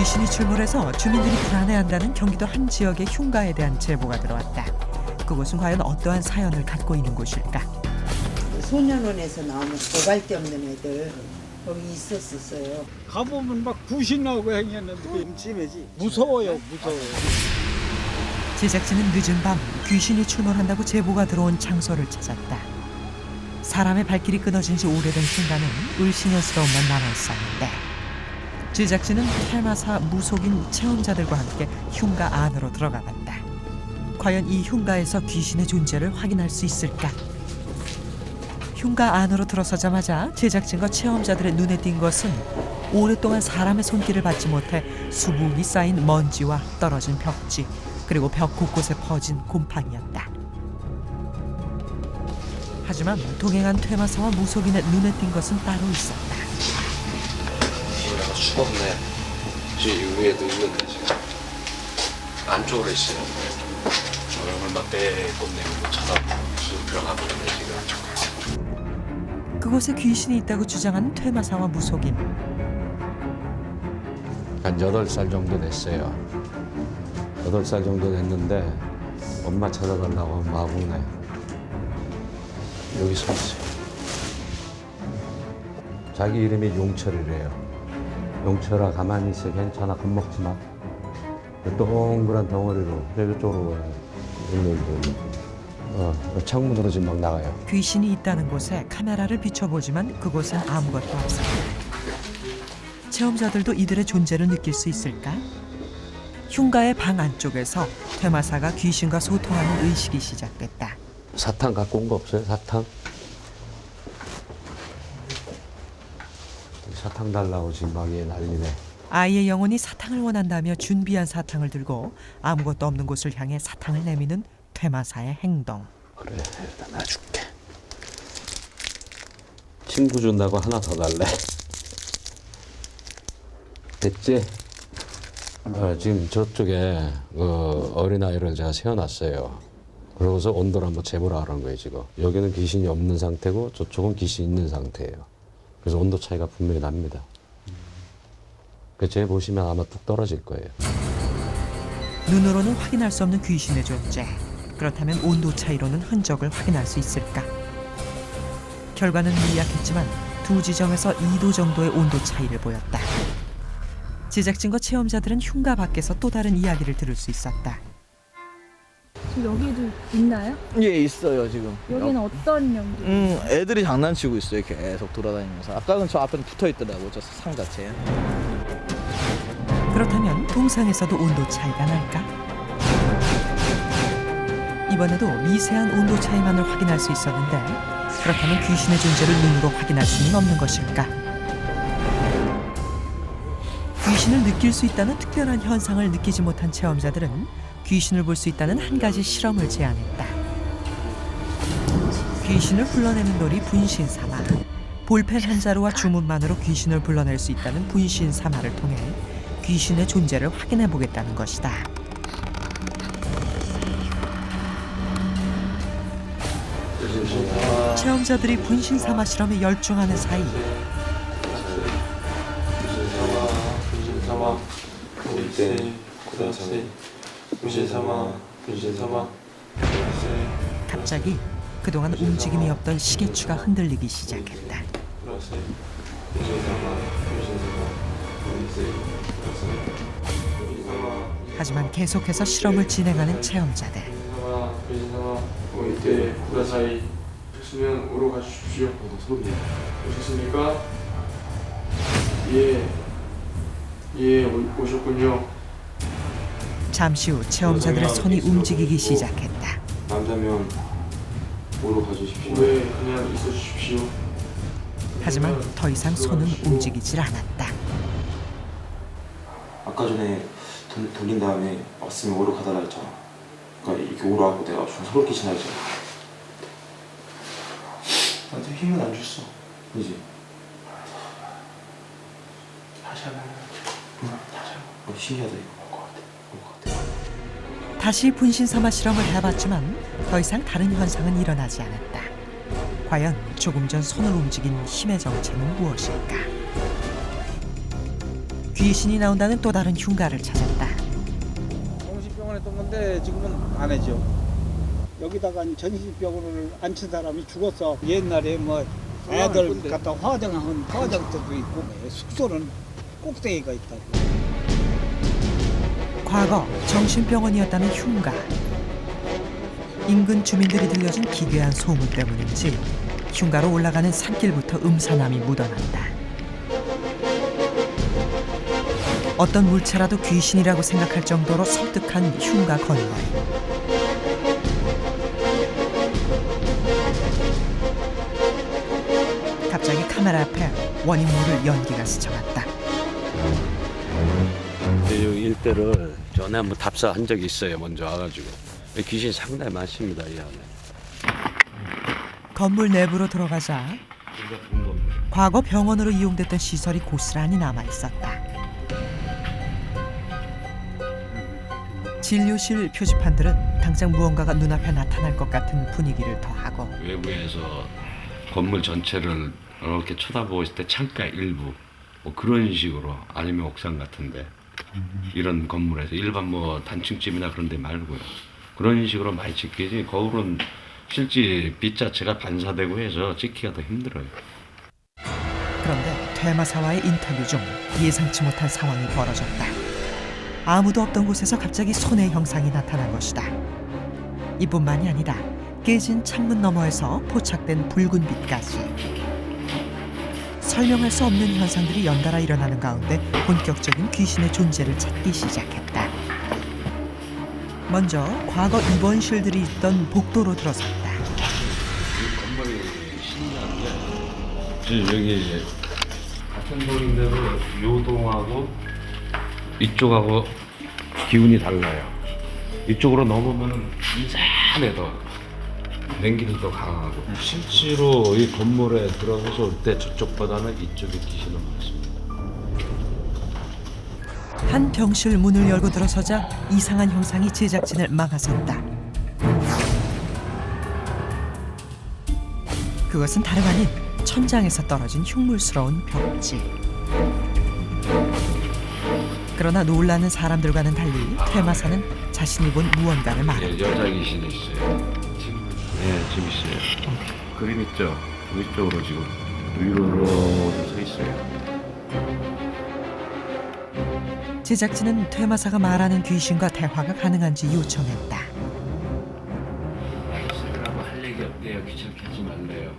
귀신이 출몰해서 주민들이 불안해한다는 경기도 한 지역의 흉가에 대한 제보가 들어왔다. 그곳은 과연 어떠한 사연을 갖고 있는 곳일까? 소년원에서 나오는 고갈데 없는 애들 거기 있었어요. 가보면 막 구신 나오고 행했는데 찜이지. 무서워요. 제작진은 늦은 밤 귀신이 출몰한다고 제보가 들어온 장소를 찾았다. 사람의 발길이 끊어진 지 오래된 흉가는 을씨년스러움만 남아있었는데 제작진은 테마사 무속인 체험자들과 함께 흉가 안으로 들어가 봤다. 과연 이 흉가에서 귀신의 존재를 확인할 수 있을까? 흉가 안으로 들어서자마자 제작진과 체험자들의 눈에 띈 것은 오랫동안 사람의 손길을 받지 못해 수북이 쌓인 먼지와 떨어진 벽지, 그리고 벽 곳곳에 퍼진 곰팡이였다. 하지만 동행한 퇴마사와 무속인의 눈에 띈 것은 따로 있었다. 내가 죽었네. 이 위에도 있는데 지금 안쪽으로 있어요. 얼굴만 빼고 내고 쳐다보고 들어가 보는데 지금. 그곳에 귀신이 있다고 주장하는 퇴마사와 무속인. 한 8살 정도 됐어요. 8살 정도 됐는데 엄마 찾아가려고 하면 마구네. 여기 서 있어요. 자기 이름이 용철이래요. 용철아 가만히 있어. 괜찮아. 겁먹지 마. 동그란 덩어리로 저쪽으로 가요. 창문으로 지금 막 나가요. 귀신이 있다는 곳에 카메라를 비춰보지만 그곳엔 아무것도 없었다. 체험자들도 이들의 존재를 느낄 수 있을까? 흉가의 방 안쪽에서 퇴마사가 귀신과 소통하는 의식이 시작됐다. 사탕 갖고 온 거 없어요? 사탕? 사탕 달라고 지금 막 얘 난리네. 아이의 영혼이 사탕을 원한다며 준비한 사탕을 들고 아무것도 없는 곳을 향해 사탕을 내미는 퇴마사의 행동. 그래, 일단 놔줄게. 친구 준다고 하나 더 달래. 됐지? 지금 저쪽에 어린아이를 제가 세워놨어요. 그러고서 온도를 한번 재보라 하는 거예요, 지금. 여기는 귀신이 없는 상태고 저쪽은 귀신이 있는 상태예요. 그래서 온도 차이가 분명히 납니다. 그 재보시면 아마 뚝 떨어질 거예요. 눈으로는 확인할 수 없는 귀신의 존재. 그렇다면 온도 차이로는 흔적을 확인할 수 있을까? 결과는 미약했지만 두 지점에서 2도 정도의 온도 차이를 보였다. 제작진과 체험자들은 흉가 밖에서 또 다른 이야기를 들을 수 있었다. 여기도 있나요? 예, 있어요 지금. 여기는 어떤 연기? 애들이 장난치고 있어요. 계속 돌아다니면서. 아까는 저 앞에는 붙어 있더라고, 저 상 자체에. 그렇다면 동상에서도 온도 차이가 날까? 이번에도 미세한 온도 차이만을 확인할 수 있었는데 그렇다면 귀신의 존재를 눈으로 확인할 수는 없는 것일까? 귀신을 느낄 수 있다는 특별한 현상을 느끼지 못한 체험자들은 귀신을 볼 수 있다는 한 가지 실험을 제안했다. 귀신을 불러내는 놀이 분신사마. 볼펜 한 자루와 주문만으로 귀신을 불러낼 수 있다는 분신사마를 통해 귀신의 존재를 확인해 보겠다는 것이다. 체험자들이 분신사마 실험에 열중하는 사이 갑자기 그동안 움직임이 없던 시계추가 흔들리기 시작했다. 하지만 계속해서 실험을 진행하는 체험자들. 오셨으면 오러 가주십시오. 오셨습니까? 예, 오셨군요. 잠시 후 체험자들의 손이 움직이기 시작했다. 남자면 오러 가주십시오. 네, 그냥 있어 주십시오. 하지만 더 이상 손은 움직이질 않았다. 아까 전에 돌린 다음에 왔으면 오러 가달라 했잖아. 그러니까 이렇게 오러 하고 내가 좀 소름 끼치나 했잖아. 나한테 힘은 안 줬어. 그지? 다시 하면 다시 하면 신기하다 이거. 올 것 같아. 다시 분신사마 실험을 해봤지만 더 이상 다른 현상은 일어나지 않았다. 과연 조금 전 손을 움직인 힘의 정체는 무엇일까? 귀신이 나온다는 또 다른 흉가를 찾았다. 정신병원에 했던 건데 지금은 안 해죠. 여기다가 정신병원을 앉힌 사람이 죽었어. 옛날에 뭐 애들 갖다 화장한 화장터도 있고 숙소는 꼭대기가 있다고. 과거 정신병원이었다는 흉가. 인근 주민들이 들려준 기괴한 소문 때문인지 흉가로 올라가는 산길부터 음산함이 묻어난다. 어떤 물체라도 귀신이라고 생각할 정도로 섬뜩한 흉가 건물. 갑자기 카메라 앞에 원인 모를 연기가 스쳐갔다. 이 일대를 전에 한번 답사한 적이 있어요. 먼저 와가지고 귀신 상당히 많습니다 이 안에. 건물 내부로 들어가자 과거 병원으로 이용됐던 시설이 고스란히 남아 있었다. 진료실 표지판들은 당장 무언가가 눈앞에 나타날 것 같은 분위기를 더하고 외부에서 건물 전체를 이렇게 쳐다보고 있을 때 창가 일부 뭐 그런 식으로 아니면 옥상 같은데 이런 건물에서 일반 뭐 단층집이나 그런 데 말고요. 그런 식으로 많이 찍히지 거울은 실제 빛 자체가 반사되고 해서 찍기가 더 힘들어요. 그런데 퇴마사와의 인터뷰 중 예상치 못한 상황이 벌어졌다. 아무도 없던 곳에서 갑자기 손의 형상이 나타난 것이다. 이뿐만이 아니다. 깨진 창문 너머에서 포착된 붉은 빛까지. 설명할 수 없는 현상들이 연달아 일어나는 가운데 본격적인 귀신의 존재를 찾기 시작했다. 먼저 과거 입원실들이 있던 복도로 들어섰다. 건물이 신기한 게 여기 같은 돌인데도 요동하고 이쪽하고 기운이 달라요. 이쪽으로 넘으면 이상해 더 냉기도 더 강하고 실제로 이 건물에 들어서서 올 때 저쪽보다는 이쪽에 귀신은 많습니다. 한 병실 문을 열고 들어서자 이상한 형상이 제작진을 막아섰다. 그것은 다름 아닌 천장에서 떨어진 흉물스러운 벽지. 그러나 놀라는 사람들과는 달리 퇴마사는 자신이 본 무언가를 말한다. 여자 귀신이 있어요. 지금 있어요. 그림 있죠? 위쪽으로 지금 위로 서 있어요. 제작진은 퇴마사가 말하는 귀신과 대화가 가능한지 요청했다. 알겠어요. 할 얘기 없대요. 귀찮게 하지 말래요.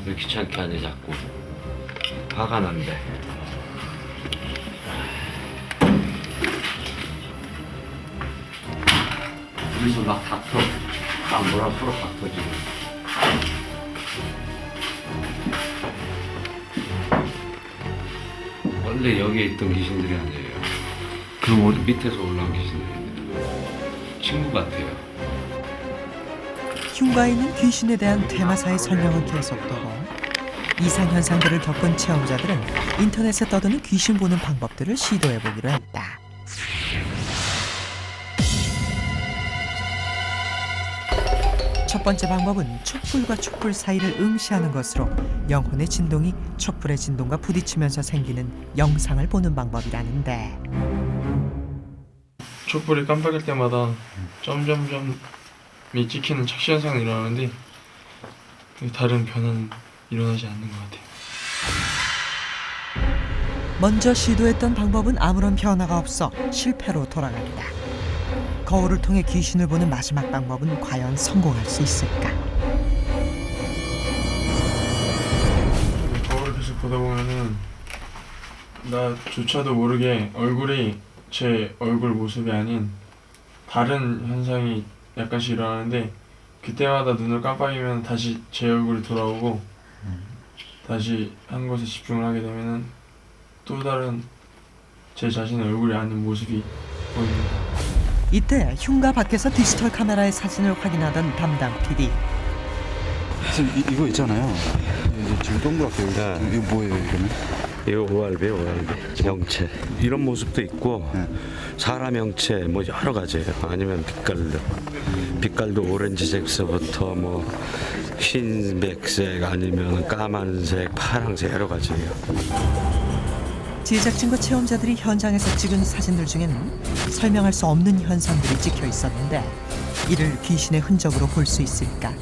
왜 귀찮게 하니 자꾸. 화가 난대. 그래서 막 다퉈. 막 뭐라 서로 다퉈 지금. 원래 여기에 있던 귀신들이 아니에요. 그럼 어디 밑에서 올라온 귀신들입니다. 친구 같아요. 흉가에 있는 귀신에 대한 퇴마사의 설명은 계속되고 이상 현상들을 겪은 체험자들은 인터넷에 떠도는 귀신 보는 방법들을 시도해보기로 했다. 첫 번째 방법은 촛불과 촛불 사이를 응시하는 것으로 영혼의 진동이 촛불의 진동과 부딪히면서 생기는 영상을 보는 방법이라는데 촛불이 깜빡일 때마다 점점점이 찍히는 착시 현상이 일어나는데 다른 변화는 일어나지 않는 것 같아요. 먼저 시도했던 방법은 아무런 변화가 없어 실패로 돌아갔다. 거울을 통해 귀신을 보는 마지막 방법은 과연 성공할 수 있을까? 거울을 계속 보다 보면은 나조차도 모르게 얼굴이 제 얼굴 모습이 아닌 다른 현상이 약간씩 일어나는데 그때마다 눈을 깜빡이면 다시 제 얼굴이 돌아오고 다시 한 곳에 집중을 하게 되면은 또 다른 제 자신의 얼굴이 아닌 모습이 보입니다. 이때 흉가 밖에서 디지털 카메라의 사진을 확인하던 담당 PD. 이거 있잖아요. 지금 동그랗게 이거 뭐예요 이거는? 이거 오알비 형체 이런 모습도 있고 사람 형체 뭐 여러 가지예요. 아니면 빛깔도 오렌지색서부터 뭐 흰백색 아니면 까만색 파랑색 여러 가지예요. 제작진과 체험자들이 현장에서 찍은 사진들 중에는 설명할 수 없는 현상들이 찍혀 있었는데 이를 귀신의 흔적으로 볼 수 있을까?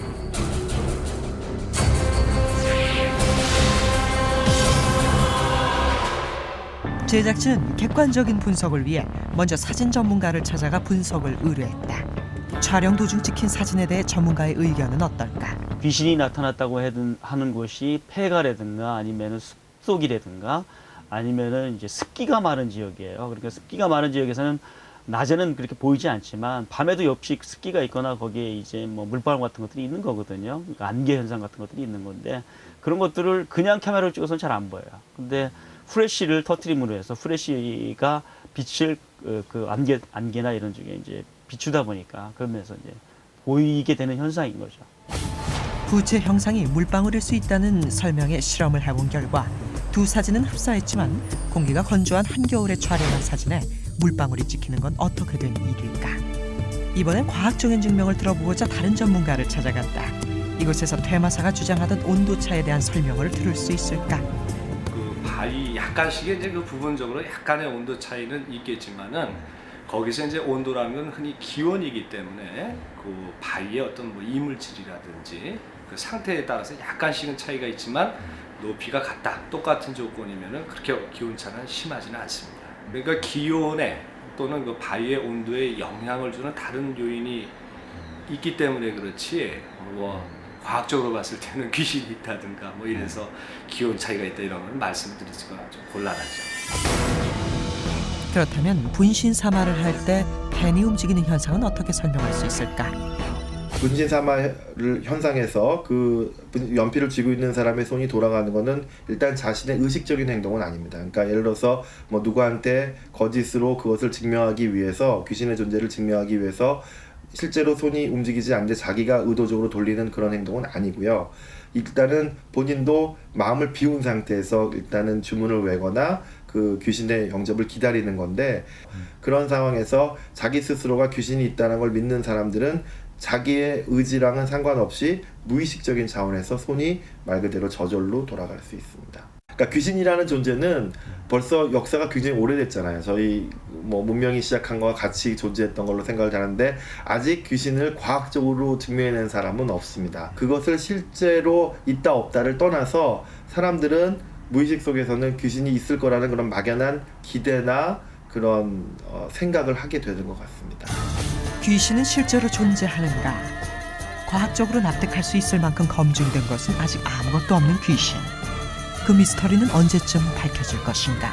제작진은 객관적인 분석을 위해 먼저 사진 전문가를 찾아가 분석을 의뢰했다. 촬영 도중 찍힌 사진에 대해 전문가의 의견은 어떨까? 귀신이 나타났다고 하는 곳이 폐가라든가 아니면은 숲속이라든가 아니면은 이제 습기가 많은 지역이에요. 그러니까 습기가 많은 지역에서는 낮에는 그렇게 보이지 않지만 밤에도 역시 습기가 있거나 거기에 이제 뭐 물바람 같은 것들이 있는 거거든요. 그러니까 안개 현상 같은 것들이 있는 건데 그런 것들을 그냥 카메라로 찍어서는 잘 안 보여요. 근데 후레쉬를 터트림으로 해서 후레쉬가 빛을 그 안개나 이런 쪽에 이제 비추다 보니까 그러면서 이제 보이게 되는 현상인 거죠. 부채 형상이 물방울일 수 있다는 설명에 실험을 해본 결과 두 사진은 흡사했지만 공기가 건조한 한겨울에 촬영한 사진에 물방울이 찍히는 건 어떻게 된 일일까? 이번엔 과학적인 증명을 들어보고자 다른 전문가를 찾아갔다. 이곳에서 퇴마사가 주장하던 온도차에 대한 설명을 들을 수 있을까? 그 바위 약간씩의 이제 그 부분적으로 약간의 온도 차이는 있겠지만은 거기서 이제 온도라면 흔히 기온이기 때문에 그 바위의 어떤 뭐 이물질이라든지 그 상태에 따라서 약간씩은 차이가 있지만 높이가 같다, 똑같은 조건이면은 그렇게 기온차는 심하지는 않습니다. 그러니까 기온에 또는 그 바위의 온도에 영향을 주는 다른 요인이 있기 때문에 그렇지 뭐 과학적으로 봤을 때는 귀신이 있다든가 뭐 이래서 기온 차이가 있다 이런 건 말씀드리기가 좀 곤란하죠. 그렇다면 분신 사마를 할 때 펜이 움직이는 현상은 어떻게 설명할 수 있을까? 분신 사마를 현상에서 그 연필을 쥐고 있는 사람의 손이 돌아가는 것은 일단 자신의 의식적인 행동은 아닙니다. 그러니까 예를 들어서 뭐 누구한테 거짓으로 그것을 증명하기 위해서 귀신의 존재를 증명하기 위해서 실제로 손이 움직이지 않는데 자기가 의도적으로 돌리는 그런 행동은 아니고요. 일단은 본인도 마음을 비운 상태에서 일단은 주문을 외거나 그 귀신의 영접을 기다리는 건데 그런 상황에서 자기 스스로가 귀신이 있다는 걸 믿는 사람들은 자기의 의지랑은 상관없이 무의식적인 차원에서 손이 말 그대로 저절로 돌아갈 수 있습니다. 그러니까 귀신이라는 존재는 벌써 역사가 굉장히 오래됐잖아요. 저희 뭐 문명이 시작한 거와 같이 존재했던 걸로 생각을 하는데 아직 귀신을 과학적으로 증명해낸 사람은 없습니다. 그것을 실제로 있다 없다를 떠나서 사람들은 무의식 속에서는 귀신이 있을 거라는 그런 막연한 기대나 그런 생각을 하게 되는 것 같습니다. 귀신은 실제로 존재하는가? 과학적으로 납득할 수 있을 만큼 검증된 것은 아직 아무것도 없는 귀신. 그 미스터리는 언제쯤 밝혀질 것인가?